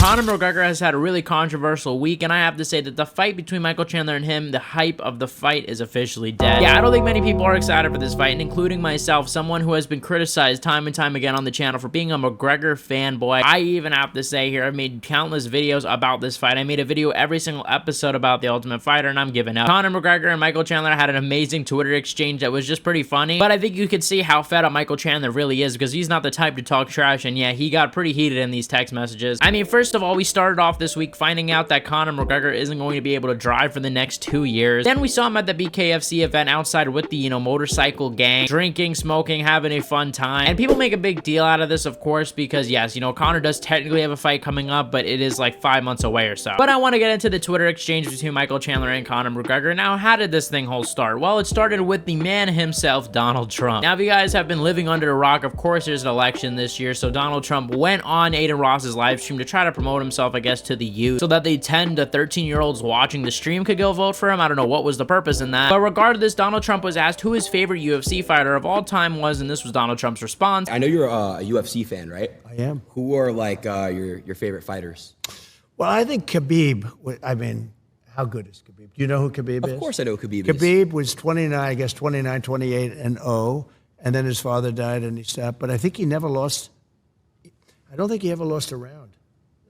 Conor McGregor has had a really controversial week, and I have to say that the fight between Michael Chandler and him, the hype of the fight is officially dead. Yeah, I don't think many people are excited for this fight, and including myself, someone who has been criticized time and time again on the channel for being a McGregor fanboy. I even have to say here, I've made countless videos about this fight. I made a video every single episode about The Ultimate Fighter, and I'm giving up. Conor McGregor and Michael Chandler had an amazing Twitter exchange that was just pretty funny, but I think you could see how fed up Michael Chandler really is, because he's not the type to talk trash, and yeah, he got pretty heated in these text messages. I mean, first of all, we started off this week finding out that Conor McGregor isn't going to be able to drive for the next 2 years. Then we saw him at the BKFC event outside with the, motorcycle gang, drinking, smoking, having a fun time. And people make a big deal out of this, of course, because yes, Conor does technically have a fight coming up, but it is like 5 months away or so. But I want to get into the Twitter exchange between Michael Chandler and Conor McGregor. Now, how did this thing whole start? Well, it started with the man himself, Donald Trump. Now, if you guys have been living under a rock, of course there's an election this year, so Donald Trump went on Aiden Ross's live stream to try to promote himself, I guess, to the youth, so that the 10 to 13-year-olds watching the stream could go vote for him. I don't know what was the purpose in that, but regardless, Donald Trump was asked who his favorite UFC fighter of all time was, and this was Donald Trump's response. I know you're a UFC fan, right? I am. Who are like your favorite fighters? Well, I think Khabib, I mean, how good is Khabib? Do you know who Khabib is? Of course I know who Khabib is. Khabib was 29, 28 and 0, and then his father died and he stopped, but I think he never lost, I don't think he ever lost a round.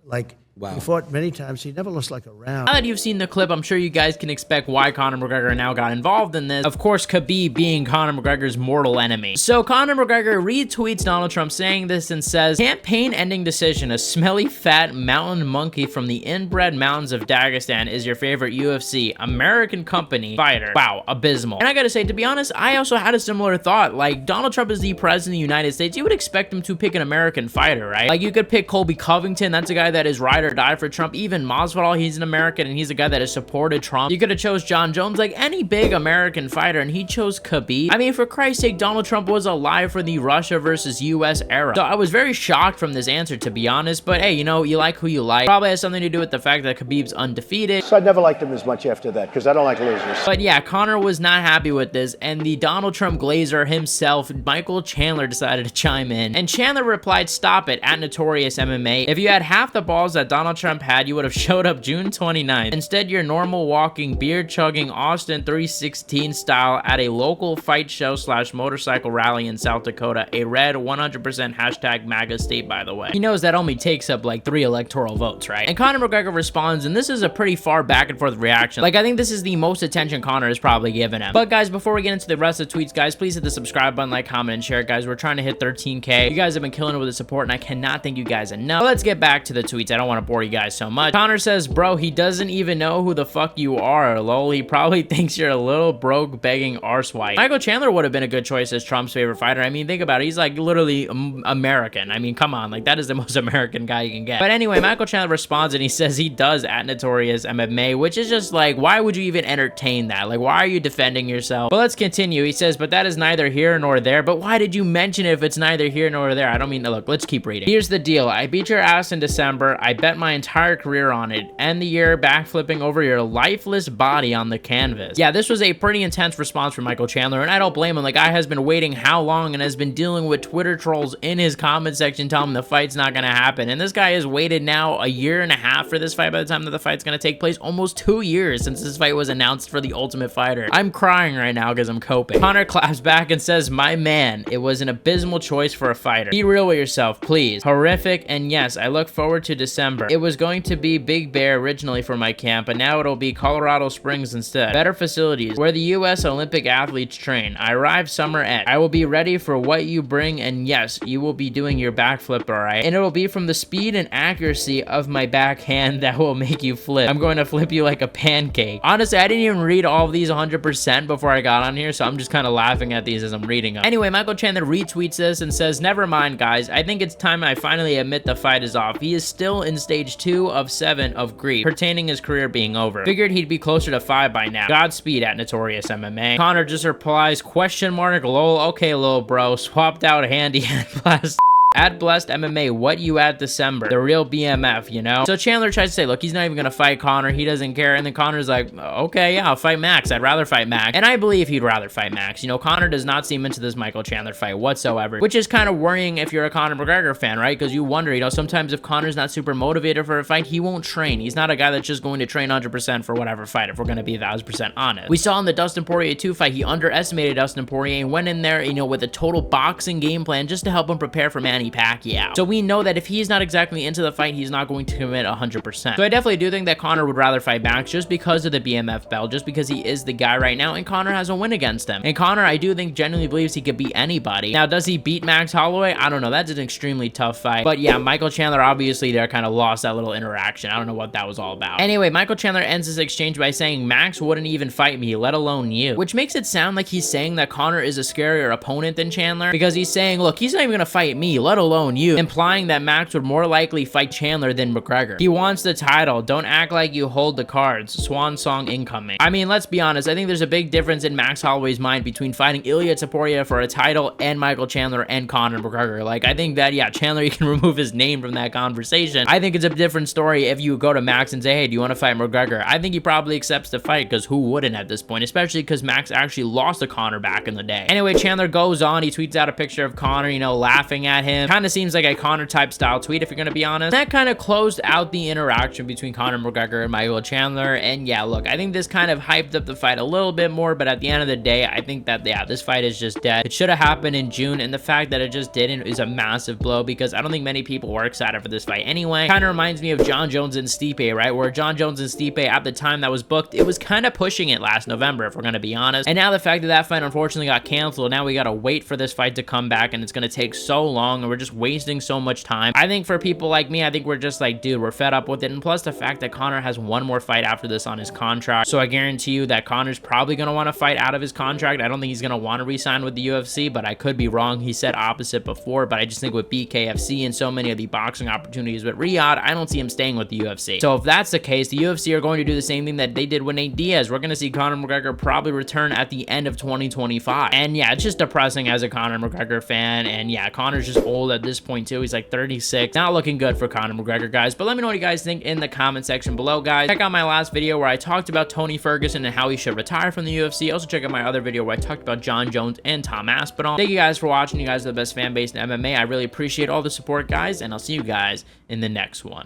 Like, wow. He fought many times. He never lost like a round. Now that you've seen the clip, I'm sure you guys can expect why Conor McGregor now got involved in this. Of course, Khabib being Conor McGregor's mortal enemy. So Conor McGregor retweets Donald Trump saying this and says, "Campaign-ending decision. A smelly, fat mountain monkey from the inbred mountains of Dagestan is your favorite UFC American company fighter." Wow, abysmal. And I gotta say, to be honest, I also had a similar thought. Like, Donald Trump is the president of the United States. You would expect him to pick an American fighter, right? Like, you could pick Colby Covington. That's a guy that is ride or die for Trump. Even Masvidal, he's an American and he's a guy that has supported Trump. You could have chose John Jones, like any big American fighter, and he chose Khabib. I mean, for Christ's sake, Donald Trump was alive for the Russia versus US era. So I was very shocked from this answer, to be honest, but hey, you like who you like. Probably has something to do with the fact that Khabib's undefeated. So I never liked him as much after that, because I don't like losers. But yeah, Conor was not happy with this, and the Donald Trump glazer himself, Michael Chandler, decided to chime in. And Chandler replied, "Stop it, at Notorious MMA. If you had half the balls that Donald Trump had, you would have showed up June 29th. Instead, you're normal walking, beer chugging, Austin 316 style at a local fight show / motorcycle rally in South Dakota, a red 100% hashtag MAGA state, by the way." He knows that only takes up like 3 electoral votes, right? And Conor McGregor responds, and this is a pretty far back and forth reaction. Like, I think this is the most attention Conor has probably given him. But guys, before we get into the rest of the tweets, guys, please hit the subscribe button, like, comment, and share, guys. We're trying to hit 13K. You guys have been killing it with the support, and I cannot thank you guys enough. But let's get back to the tweets. I don't want to bore you guys so much. Conor says, "Bro, he doesn't even know who the fuck you are, lol. He probably thinks you're a little broke begging arsewhite." Michael Chandler would have been a good choice as Trump's favorite fighter. I mean, think about it. He's like literally American. I mean, come on. Like, that is the most American guy you can get. But anyway, Michael Chandler responds and he says he does at Notorious MMA, which is just like, why would you even entertain that? Like, why are you defending yourself? But let's continue. He says, "But that is neither here nor there." But why did you mention it if it's neither here nor there? I don't mean to look. Let's keep reading. "Here's the deal. I beat your ass in December. I bet my entire career on it. End the year backflipping over your lifeless body on the canvas." Yeah, this was a pretty intense response from Michael Chandler, and I don't blame him. Like, guy has been waiting how long and has been dealing with Twitter trolls in his comment section telling him the fight's not gonna happen. And this guy has waited now a year and a half for this fight by the time that the fight's gonna take place. Almost 2 years since this fight was announced for the Ultimate Fighter. I'm crying right now because I'm coping. Conor claps back and says, "My man, it was an abysmal choice for a fighter. Be real with yourself, please. Horrific, and yes, I look forward to December. It was going to be Big Bear originally for my camp, but now it'll be Colorado Springs instead. Better facilities, where the US Olympic athletes train. I arrive summer at. I will be ready for what you bring, and yes, you will be doing your backflip, alright? And it'll be from the speed and accuracy of my backhand that will make you flip. I'm going to flip you like a pancake." Honestly, I didn't even read all of these 100% before I got on here, so I'm just kind of laughing at these as I'm reading them. Anyway, Michael Chandler retweets this and says, "Never mind, guys. I think it's time I finally admit the fight is off. He is still in stage 2 of 7 of grief, pertaining his career being over. Figured he'd be closer to 5 by now. Godspeed at Notorious MMA." Conor just replies, "? Lol, okay, little bro. Swapped out handy and plastic." At Blessed MMA, what you at December? The real BMF, you know? So Chandler tries to say, look, he's not even gonna fight Conor. He doesn't care. And then Conor's like, okay, yeah, I'll fight Max. I'd rather fight Max. And I believe he'd rather fight Max. You know, Conor does not seem into this Michael Chandler fight whatsoever, which is kind of worrying if you're a Conor McGregor fan, right? Because you wonder, you know, sometimes if Conor's not super motivated for a fight, he won't train. He's not a guy that's just going to train 100% for whatever fight, if we're going to be 1,000% honest. We saw in the Dustin Poirier 2 fight, he underestimated Dustin Poirier and went in there, you know, with a total boxing game plan just to help him prepare for Manny Pacquiao. So we know that if he's not exactly into the fight, he's not going to commit 100%. So I definitely do think that Conor would rather fight Max just because of the BMF belt, just because he is the guy right now, and Conor has a win against him. And Conor, I do think, genuinely believes he could beat anybody. Now, does he beat Max Holloway? I don't know. That's an extremely tough fight. But yeah, Michael Chandler, obviously, there kind of lost that little interaction. I don't know what that was all about. Anyway, Michael Chandler ends this exchange by saying, Max wouldn't even fight me, let alone you. Which makes it sound like he's saying that Conor is a scarier opponent than Chandler, because he's saying, look, he's not even gonna fight me, let alone you, implying that Max would more likely fight Chandler than McGregor. He wants the title. Don't act like you hold the cards. Swan song incoming. I mean, let's be honest. I think there's a big difference in Max Holloway's mind between fighting Ilia Topuria for a title and Michael Chandler and Conor McGregor. Like, I think that, yeah, Chandler, you can remove his name from that conversation. I think it's a different story if you go to Max and say, hey, do you want to fight McGregor? I think he probably accepts the fight, because who wouldn't at this point, especially because Max actually lost to Conor back in the day. Anyway, Chandler goes on. He tweets out a picture of Conor, you know, laughing at him. Kind of seems like a Conor type style tweet, if you're going to be honest. That kind of closed out the interaction between Conor McGregor and Michael Chandler. And yeah, look, I think this kind of hyped up the fight a little bit more, but at the end of the day, I think that, yeah, this fight is just dead. It should have happened in June, and the fact that it just didn't is a massive blow, because I don't think many people were excited for this fight anyway. Kind of reminds me of Jon Jones and Stipe, right? Where Jon Jones and Stipe, at the time that was booked, it was kind of pushing it last November, if we're going to be honest. And now the fact that that fight unfortunately got canceled, now we got to wait for this fight to come back, and it's going to take so long, and we're just wasting so much time. I think for people like me, I think we're just like, dude, we're fed up with it. And plus the fact that Conor has one more fight after this on his contract. So I guarantee you that Conor's probably going to want to fight out of his contract. I don't think he's going to want to re-sign with the UFC, but I could be wrong. He said opposite before, but I just think with BKFC and so many of the boxing opportunities with Riyadh, I don't see him staying with the UFC. So if that's the case, the UFC are going to do the same thing that they did with Nate Diaz. We're going to see Conor McGregor probably return at the end of 2025. And yeah, it's just depressing as a Conor McGregor fan. And yeah, Conor's just old at this point too. He's like 36. Not looking good for Conor McGregor, guys. But let me know what you guys think in the comment section below, guys. Check out my last video where I talked about Tony Ferguson and how he should retire from the UFC. Also check out my other video where I talked about Jon Jones and Tom Aspinall. Thank you guys for watching. You guys are the best fan base in MMA. I really appreciate all the support, guys, and I'll see you guys in the next one.